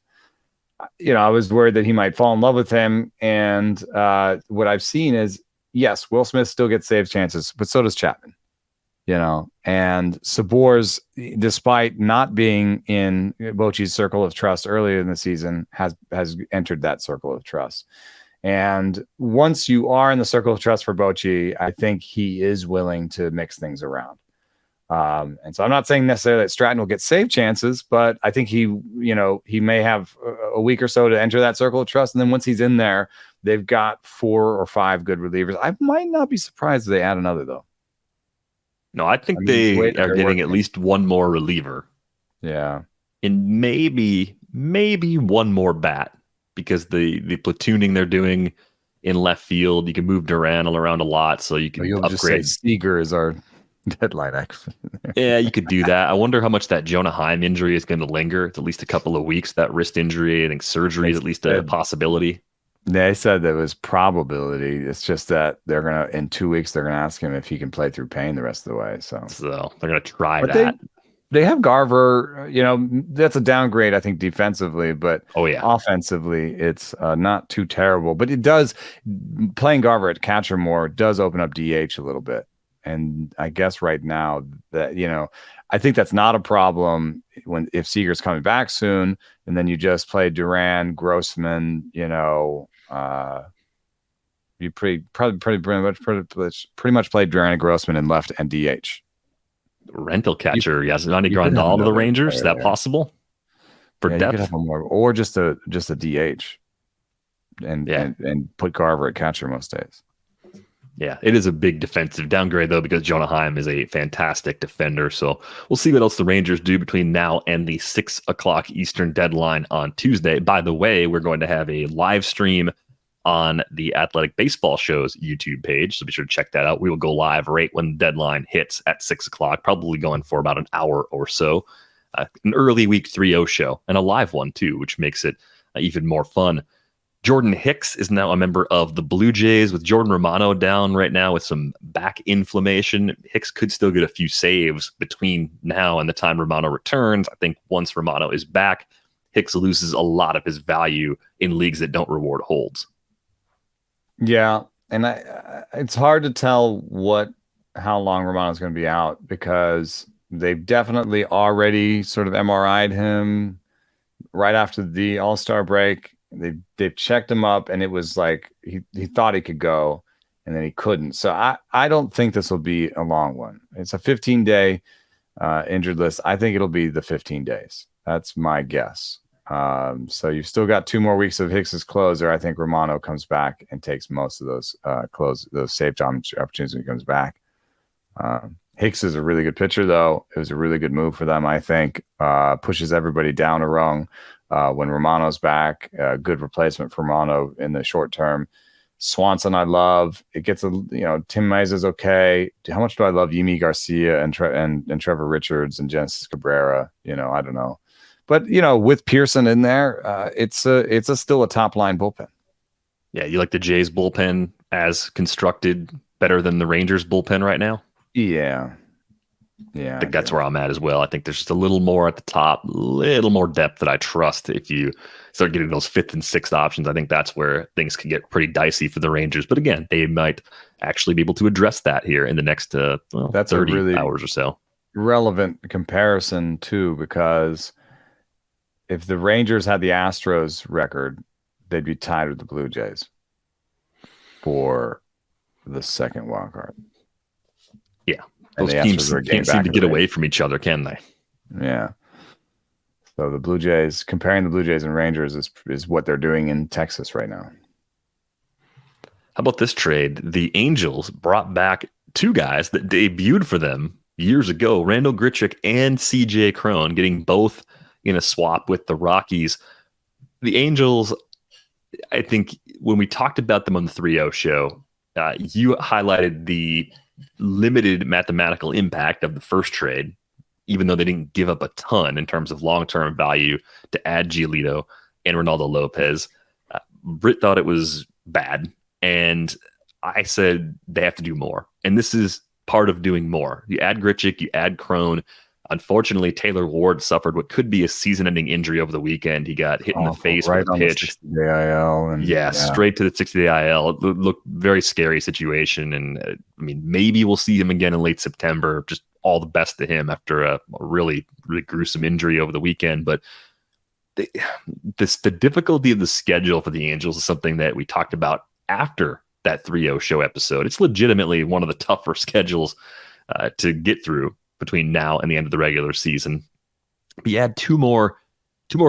I was worried that he might fall in love with him, and what I've seen is, yes, Will Smith still gets save chances, but so does Chapman. And Sabors, despite not being in Bochy's circle of trust earlier in the season, has entered that circle of trust. And once you are in the circle of trust for Bochy, I think he is willing to mix things around. And so I'm not saying necessarily that Stratton will get save chances, but I think he may have a week or so to enter that circle of trust. And then once he's in there, they've got 4 or 5 good relievers. I might not be surprised if they add another, though. No, I think they are getting at least one more reliever. Yeah. And maybe one more bat, because the platooning they're doing in left field, you can move Duran around a lot, so you can upgrade. Just say Seager is our deadline actually. Yeah, you could do that. I wonder how much that Jonah Heim injury is going to linger. It's at least a couple of weeks, that wrist injury. I think surgery is at least a possibility. They said there was probability. It's just that in 2 weeks, they're going to ask him if he can play through pain the rest of the way. So they're going to try that. They have Garver, that's a downgrade, I think, defensively, but offensively, it's not too terrible. But it does, playing Garver at catcher more does open up DH a little bit. And I guess right now that, I think that's not a problem if Seager's coming back soon, and then you just play Duran, Grossman, You pretty much played Brandon Grossman in left and DH. Rental catcher, Yasmani you could have Grandal to the another Rangers. Is player that there. possible? For Yeah, you depth? could have one more, or just a DH, and put Garver at catcher most days. Yeah, it is a big defensive downgrade, though, because Jonah Heim is a fantastic defender. So we'll see what else the Rangers do between now and the 6 o'clock Eastern deadline on Tuesday. By the way, we're going to have a live stream on the Athletic Baseball Show's YouTube page, so be sure to check that out. We will go live right when the deadline hits at 6 o'clock, probably going for about an hour or so. An early week 3-0 show, and a live one, too, which makes it even more fun. Jordan Hicks is now a member of the Blue Jays with Jordan Romano down right now with some back inflammation. Hicks could still get a few saves between now and the time Romano returns. I think once Romano is back, Hicks loses a lot of his value in leagues that don't reward holds. Yeah, and it's hard to tell how long Romano's going to be out because they've definitely already sort of MRI'd him right after the All-Star break. They've checked him up, and it was like he thought he could go, and then he couldn't. So I don't think this will be a long one. It's a 15-day injured list. I think it'll be the 15 days. That's my guess. So you've still got 2 more weeks of Hicks's closer. I think Romano comes back and takes most of those those save opportunities when he comes back. Hicks is a really good pitcher, though. It was a really good move for them, I think. Pushes everybody down a rung. When Romano's back, good replacement for Romano in the short term. Swanson, I love. It gets Tim Mays is okay. How much do I love Yimi Garcia and Trevor Richards and Genesis Cabrera? I don't know, but with Pearson in there, it's still a top line bullpen. Yeah, you like the Jays bullpen as constructed better than the Rangers bullpen right now? Yeah. I think that's where I'm at as well. I think there's just a little more at the top, little more depth that I trust. If you start getting those 5th and 6th options, I think that's where things can get pretty dicey for the Rangers. But again, they might actually be able to address that here in the next 30 hours or so. Relevant comparison too, because if the Rangers had the Astros record, they'd be tied with the Blue Jays for the second wild card. Yeah. Those teams can't seem to get away from each other, can they? Yeah. So the Blue Jays, comparing the Blue Jays and Rangers is what they're doing in Texas right now. How about this trade? The Angels brought back 2 guys that debuted for them years ago, Randal Grichuk and C.J.Cron, getting both in a swap with the Rockies. The Angels, I think when we talked about them on the 3-0 show, you highlighted the limited mathematical impact of the first trade, even though they didn't give up a ton in terms of long-term value to add Giolito and Ronaldo Lopez. Britt thought it was bad, and I said they have to do more. And this is part of doing more. You add Grichuk, you add Cron. Unfortunately, Taylor Ward suffered what could be a season-ending injury over the weekend. He got hit in the face with a pitch. Straight to the 60-day IL. It looked very scary situation. And maybe we'll see him again in late September. Just all the best to him after a really, really gruesome injury over the weekend. But the difficulty of the schedule for the Angels is something that we talked about after that 3-0 show episode. It's legitimately one of the tougher schedules to get through between now and the end of the regular season. But you add two more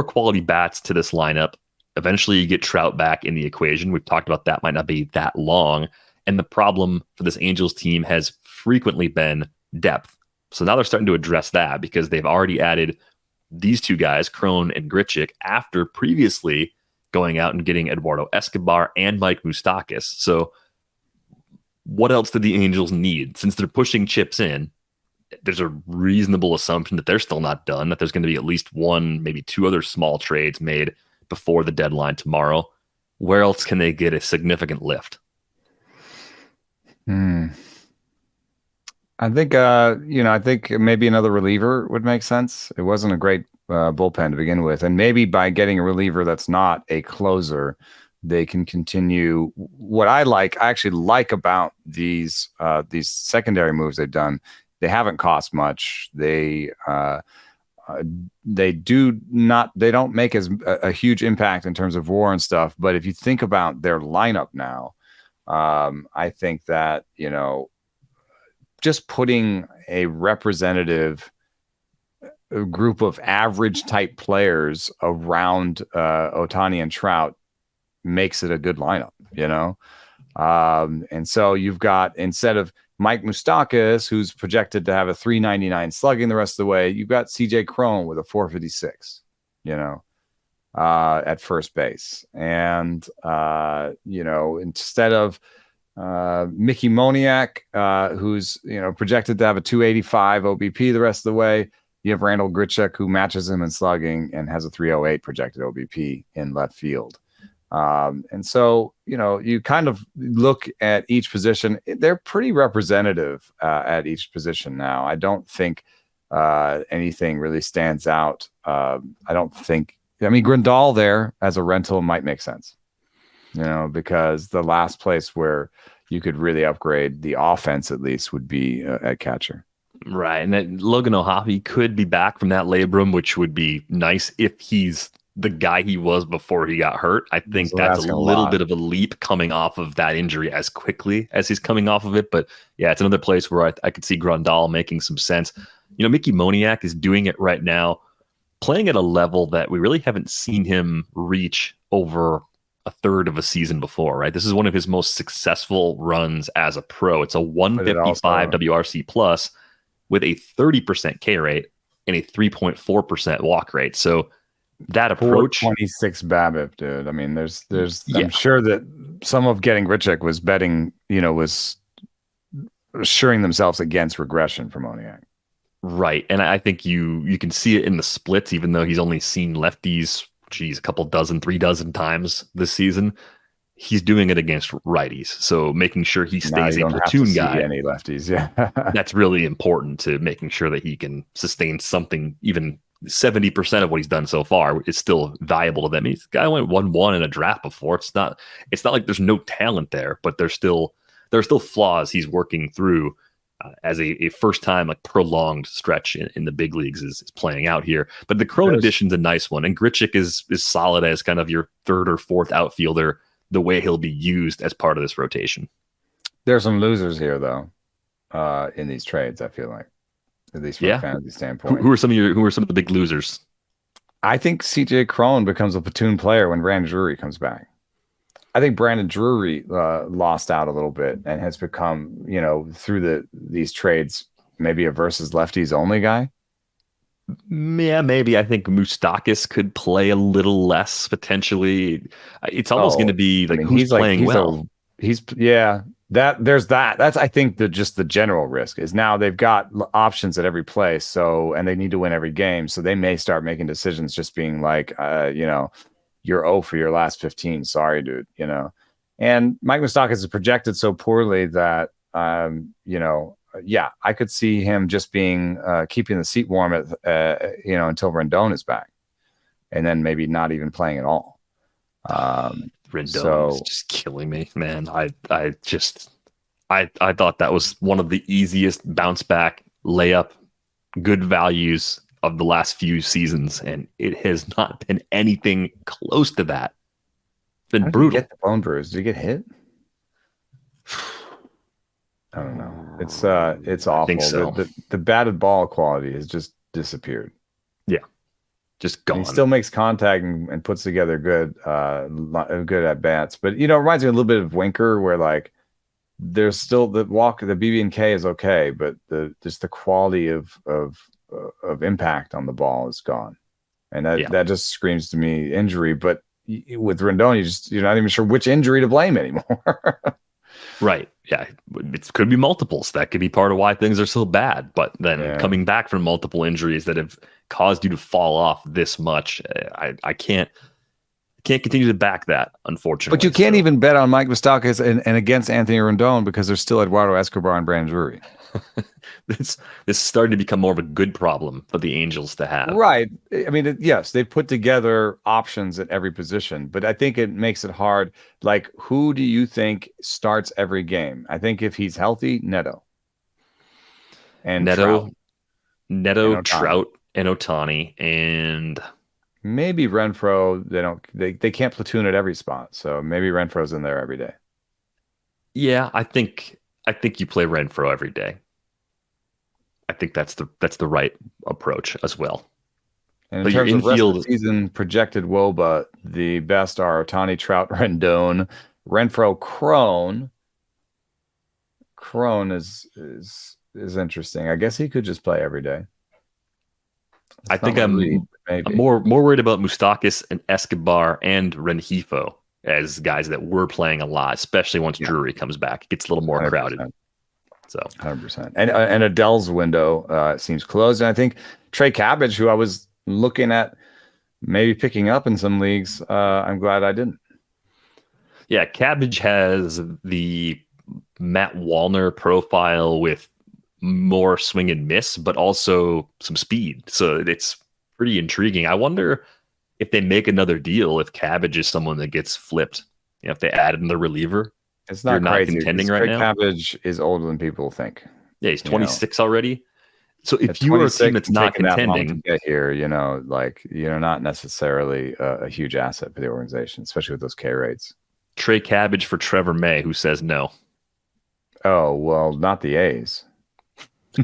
quality bats to this lineup. Eventually you get Trout back in the equation. We've talked about that might not be that long. And the problem for this Angels team has frequently been depth. So now they're starting to address that because they've already added these 2 guys, Cron and Grichuk, after previously going out and getting Eduardo Escobar and Mike Moustakas. So what else did the Angels need? Since they're pushing chips in, there's a reasonable assumption that they're still not done, that there's going to be at least 1, maybe 2 other small trades made before the deadline tomorrow. Where else can they get a significant lift? I think, I think maybe another reliever would make sense. It wasn't a great bullpen to begin with. And maybe by getting a reliever that's not a closer, they can continue. What I actually like about these secondary moves they've done, they haven't cost much. They They don't make as a huge impact in terms of WAR and stuff. But if you think about their lineup now, I think that, just putting a representative group of average type players around Ohtani and Trout makes it a good lineup, and so you've got, instead of Mike Moustakas, who's projected to have a 399 slugging the rest of the way, you've got C.J.Cron with a 456, at first base. And, instead of Mickey Moniak, who's, projected to have a 285 OBP the rest of the way, you have Randal Grichuk, who matches him in slugging and has a 308 projected OBP in left field. And so, you kind of look at each position. They're pretty representative at each position now. I don't think anything really stands out. Grandal there as a rental might make sense, because the last place where you could really upgrade the offense, at least, would be at catcher. Right. And that Logan O'Hoppe could be back from that labrum, which would be nice if he's the guy he was before he got hurt. I think that's a little bit of a leap coming off of that injury as quickly as he's coming off of it. But yeah, it's another place where I could see Grandal making some sense. Mickey Moniak is doing it right now, playing at a level that we really haven't seen him reach over a third of a season before, right? This is one of his most successful runs as a pro. It's a 155 WRC plus with a 30% K rate and a 3.4% walk rate. So that approach, 26 BABIP, dude. I mean, there's I'm sure that some of getting Grichuk was betting, was assuring themselves against regression for Moniak. Right. And I think you can see it in the splits, even though he's only seen lefties, a couple dozen, 3 dozen times this season. He's doing it against righties. So making sure he stays a platoon guy. Any lefties, yeah. That's really important to making sure that he can sustain something. Even 70% of what he's done so far is still valuable to them. This guy went 1-1 in a draft before. It's not like there's no talent there, but there are still flaws he's working through as a first time, like, prolonged stretch in the big leagues is playing out here. But the Cron addition's a nice one, and Grichuk is solid as kind of your third or fourth outfielder, the way he'll be used as part of this rotation. There's some losers here, though, in these trades, I feel like, at least from a fantasy standpoint. Who are some of the big losers? I think C.J.Cron becomes a platoon player when Brandon Drury comes back. I think Brandon Drury lost out a little bit and has become, through these trades, maybe a versus lefties only guy. Yeah, maybe. I think Moustakas could play a little less potentially. It's almost going to be like, who's playing well. That's, I think, just the general risk is now they've got options at every place. So, and they need to win every game. So they may start making decisions just being like, you're 0 for your last 15. Sorry, dude. And Mike Moustakas is projected so poorly that, I could see him just being keeping the seat warm until Rendon is back, and then maybe not even playing at all. Rendon is just killing me, man. I thought that was one of the easiest bounce back layup good values of the last few seasons, and it has not been anything close to that. It's been brutal. Get the bone bruise? Did he get hit? I don't know. It's awful. I think so. The batted ball quality has just disappeared. Yeah, just gone. And he still makes contact and puts together good at bats, but it reminds me a little bit of Winker, where like there's still the BB&K is okay, but the quality of impact on the ball is gone, and that just screams to me injury. But with Rendon, you're not even sure which injury to blame anymore. Right. Yeah. It could be multiples. That could be part of why things are so bad. But then coming back from multiple injuries that have caused you to fall off this much, I can't continue to back that, unfortunately. But you can't even bet on Mike Moustakas and against Anthony Rendon because there's still Eduardo Escobar and Brandon Drury. This is starting to become more of a good problem for the Angels to have. Right. I mean, yes, they've put together options at every position, but I think it makes it hard. Like, who do you think starts every game? I think if he's healthy, Neto. And Trout, and Ohtani, and maybe Renfroe. They can't platoon at every spot, so maybe Renfroe's in there every day. yeah, I think you play Renfroe every day. I think that's the right approach as well. And in But your terms of rest of the infield, season projected WOBA, the best are Ohtani, Trout, Rendon, Renfroe, Cron. Cron is interesting. I guess he could just play every day. I think I'm maybe. more worried about Moustakas and Escobar and Rengifo as guys that were playing a lot, especially once Drury comes back. It gets a little more 100%. crowded. So 100%. And Adele's window seems closed. And I think Trey Cabbage, who I was looking at maybe picking up in some leagues, I'm glad I didn't. Yeah, Cabbage has the Matt Wallner profile with more swing and miss, but also some speed. So it's pretty intriguing. I wonder if they make another deal, if Cabbage is someone that gets flipped. You know, if they add another reliever. It's not You're not crazy. contending right Trey now. Cabbage is older than people think. Yeah, he's 26 already. So if At you are a team 26 that's and not taking that long contending, to get here, you're not necessarily a huge asset for the organization, especially with those K rates. Trey Cabbage for Trevor May, who says no. Oh, well, not the A's.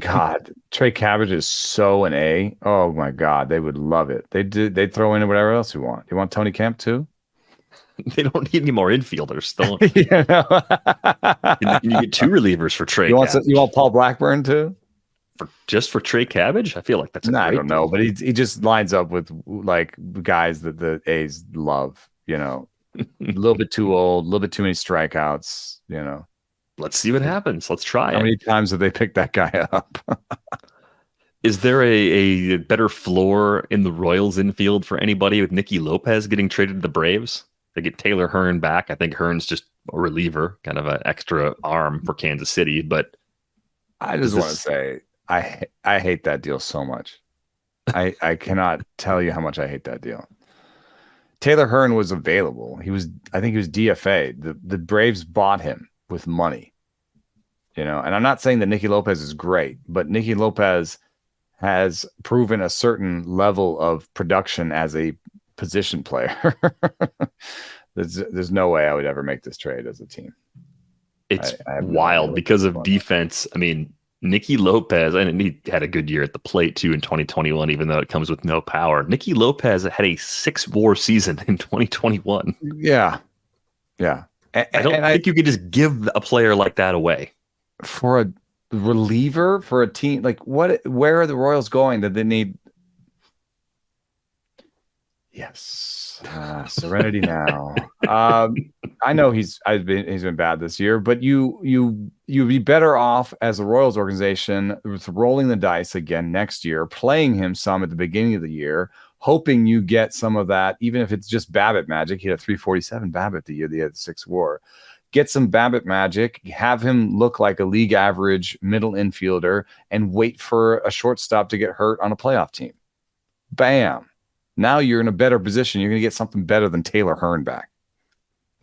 God, Trey Cabbage is so an A. Oh my God, they would love it. They'd throw in whatever else you want. You want Tony Kemp too? They don't need any more infielders. Don't. Yeah, you get two relievers for Trey. You want Paul Blackburn too? Just for Trey Cabbage? I feel like that's I don't know, but he just lines up with like guys that the A's love. A little bit too old, a little bit too many strikeouts. Let's see what happens. Let's try How many times have they picked that guy up? Is there a better floor in the Royals infield for anybody with Nicky Lopez getting traded to the Braves? They get Taylor Hearn back. I think Hearn's just a reliever, kind of an extra arm for Kansas City. But I just want to say I hate that deal so much. I cannot tell you how much I hate that deal. Taylor Hearn was available. I think he was DFA. The Braves bought him with money. And I'm not saying that Nicky Lopez is great, but Nicky Lopez has proven a certain level of production as a position player. There's no way I would ever make this trade as a team. It's wild because of defense. I mean, Nicky Lopez, and he had a good year at the plate too in 2021, even though it comes with no power. Nicky Lopez had a 6-WAR season in 2021. Yeah. I don't think you could just give a player like that away. For a reliever, for a team, like where are the Royals going that they need? Yes. Serenity now. I know he's been bad this year, but you'd be better off as a Royals organization with rolling the dice again next year, playing him some at the beginning of the year, hoping you get some of that, even if it's just BABIP magic. He had a 347 BABIP the year they had the 6-WAR. Get some BABIP magic, have him look like a league average middle infielder, and wait for a shortstop to get hurt on a playoff team. Bam. Now you're in a better position. You're going to get something better than Taylor Hearn back.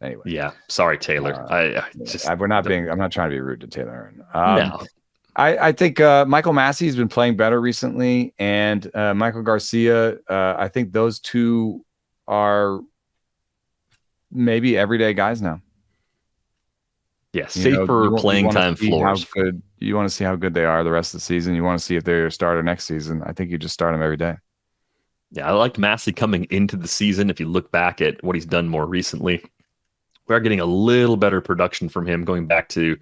Anyway. Yeah. Sorry, Taylor. I'm not trying to be rude to Taylor Hearn. No. I think Michael Massey's been playing better recently, and Michael Garcia. I think those two are maybe everyday guys now. Yeah, safer playing time floors. You want to see how good they are the rest of the season. You want to see if they're a starter next season. I think you just start them every day. Yeah, I liked Massey coming into the season. If you look back at what he's done more recently, we are getting a little better production from him going back to,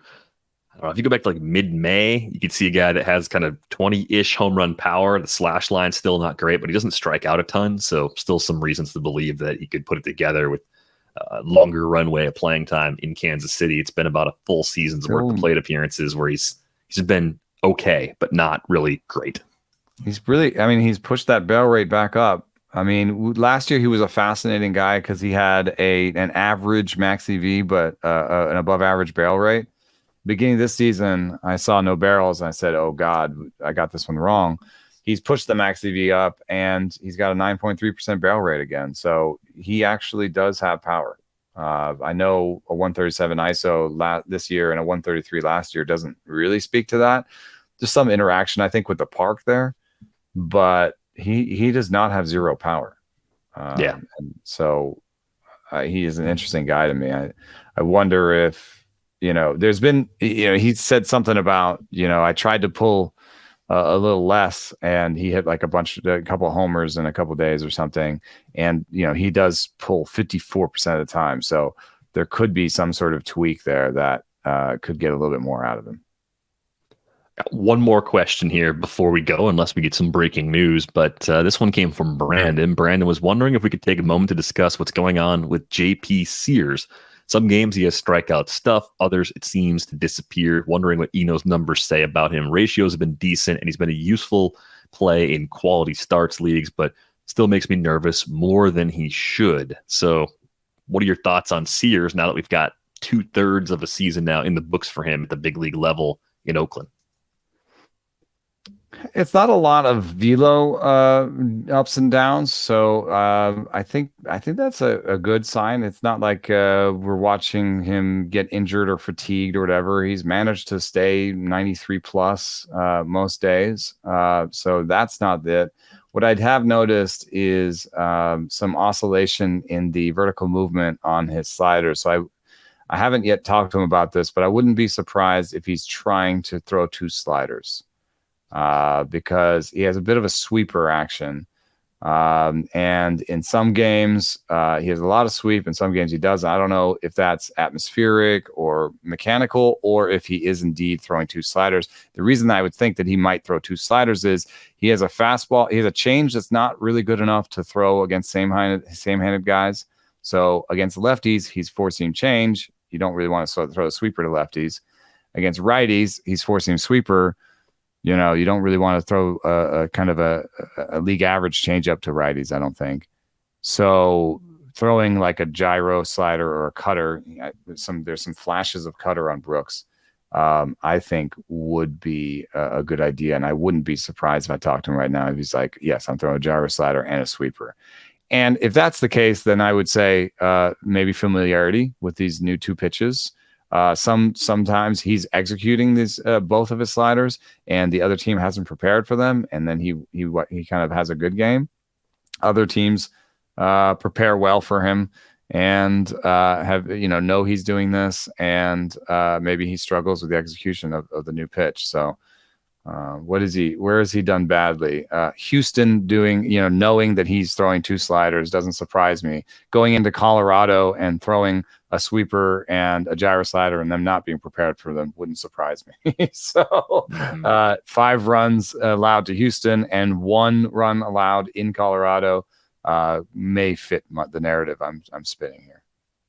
I don't know, if you go back to like mid-May, you could see a guy that has kind of 20-ish home run power. The slash line's still not great, but he doesn't strike out a ton. So still some reasons to believe that he could put it together with a longer runway of playing time in Kansas City. It's been about a full season's worth of plate appearances where he's been okay, but not really great. He's pushed that barrel rate back up. I mean, last year he was a fascinating guy because he had an average max EV, but an above average barrel rate. Beginning of this season, I saw no barrels, and I said, "Oh God, I got this one wrong." He's pushed the max EV up, and he's got a 9.3% barrel rate again. So he actually does have power. I know a 137 ISO this year and a 133 last year doesn't really speak to that. Just some interaction, I think, with the park there. But he does not have zero power. Yeah. And so he is an interesting guy to me. I wonder if, there's been, he said something about, I tried to pull a little less, and he hit like a couple of homers in a couple of days or something. And, he does pull 54% of the time. So there could be some sort of tweak there that could get a little bit more out of him. One more question here before we go, unless we get some breaking news. But this one came from Brandon. Brandon was wondering if we could take a moment to discuss what's going on with JP Sears. Some games he has strikeout stuff, others it seems to disappear. Wondering what Eno's numbers say about him. Ratios have been decent, and he's been a useful play in quality starts leagues, but still makes me nervous more than he should. So what are your thoughts on Sears now that we've got 2/3 of a season now in the books for him at the big league level in Oakland? It's not a lot of velo ups and downs, so I think that's a good sign. It's not like we're watching him get injured or fatigued or whatever. He's managed to stay 93 plus most days, so that's not it. What I'd have noticed is some oscillation in the vertical movement on his slider. So I haven't yet talked to him about this, but I wouldn't be surprised if he's trying to throw two sliders. Because he has a bit of a sweeper action. And in some games, he has a lot of sweep. In some games, he doesn't. I don't know if that's atmospheric or mechanical, or if he is indeed throwing two sliders. The reason I would think that he might throw two sliders is he has a fastball. He has a change that's not really good enough to throw against same-handed guys. So against lefties, he's forcing change. You don't really want to throw a sweeper to lefties. Against righties, he's forcing sweeper. You don't really want to throw a kind of a league average change up to righties, I don't think. So throwing like a gyro slider or a cutter, there's some flashes of cutter on Brooks, I think would be a good idea. And I wouldn't be surprised if I talked to him right now if he's like, yes, I'm throwing a gyro slider and a sweeper. And if that's the case, then I would say maybe familiarity with these new two pitches. Sometimes he's executing these both of his sliders, and the other team hasn't prepared for them, and then he kind of has a good game. Other teams prepare well for him and have know he's doing this, and maybe he struggles with the execution of the new pitch. So where has he done badly? Houston knowing that he's throwing two sliders doesn't surprise me. Going into Colorado and throwing a sweeper and a gyro slider and them not being prepared for them wouldn't surprise me. So 5 runs allowed to Houston and 1 run allowed in Colorado may fit the narrative I'm spinning here.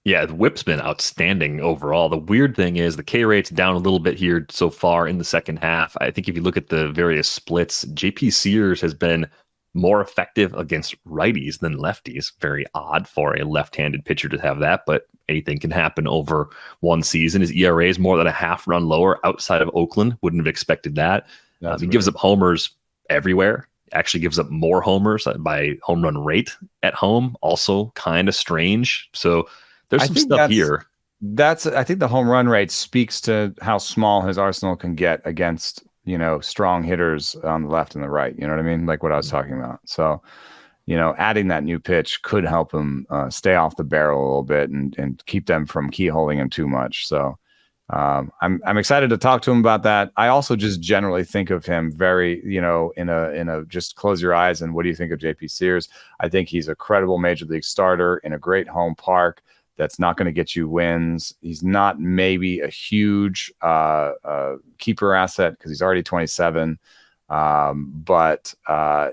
Yeah, the whip's been outstanding overall. The weird thing is the K rate's down a little bit here so far in the second half. I think if you look at the various splits, JP Sears has been more effective against righties than lefties. Very odd for a left-handed pitcher to have that, but anything can happen over one season. His ERA is more than a half run lower outside of Oakland. Wouldn't have expected that. He gives up homers everywhere. Actually gives up more homers by home run rate at home. Also kind of strange. So there's some stuff here. I think the home run rate speaks to how small his arsenal can get against, strong hitters on the left and the right. You know what I mean? Like what I was talking about. So, adding that new pitch could help him stay off the barrel a little bit and keep them from keyholing him too much. So I'm excited to talk to him about that. I also just generally think of him very, in a just close your eyes and what do you think of JP Sears? I think he's a credible major league starter in a great home park. That's not going to get you wins. He's not maybe a huge keeper asset because he's already 27, but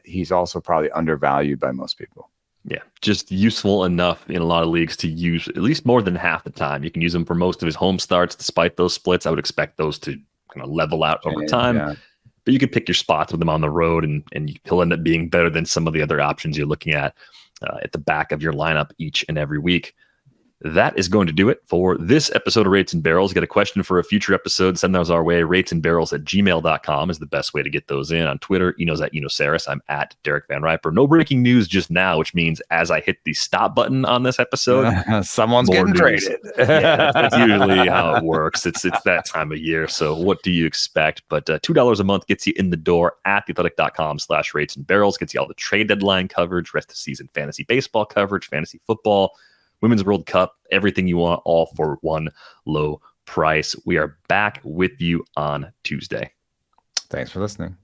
he's also probably undervalued by most people. Yeah, just useful enough in a lot of leagues to use at least more than half the time. You can use him for most of his home starts despite those splits. I would expect those to kind of level out over time. Yeah. But you can pick your spots with him on the road, and he'll end up being better than some of the other options you're looking at the back of your lineup each and every week. That is going to do it for this episode of Rates and Barrels. Get a question for a future episode, send those our way. ratesandbarrels@gmail.com is the best way to get those in. On Twitter, Eno's at Enosaris. I'm at Derek Van Riper. No breaking news just now, which means as I hit the stop button on this episode, someone's getting traded. Yeah, that's usually how it works. It's that time of year. So what do you expect? But $2 a month gets you in the door at theathletic.com/ratesandbarrels. Gets you all the trade deadline coverage, rest of season fantasy baseball coverage, fantasy football, Women's World Cup, everything you want, all for one low price. We are back with you on Tuesday. Thanks for listening.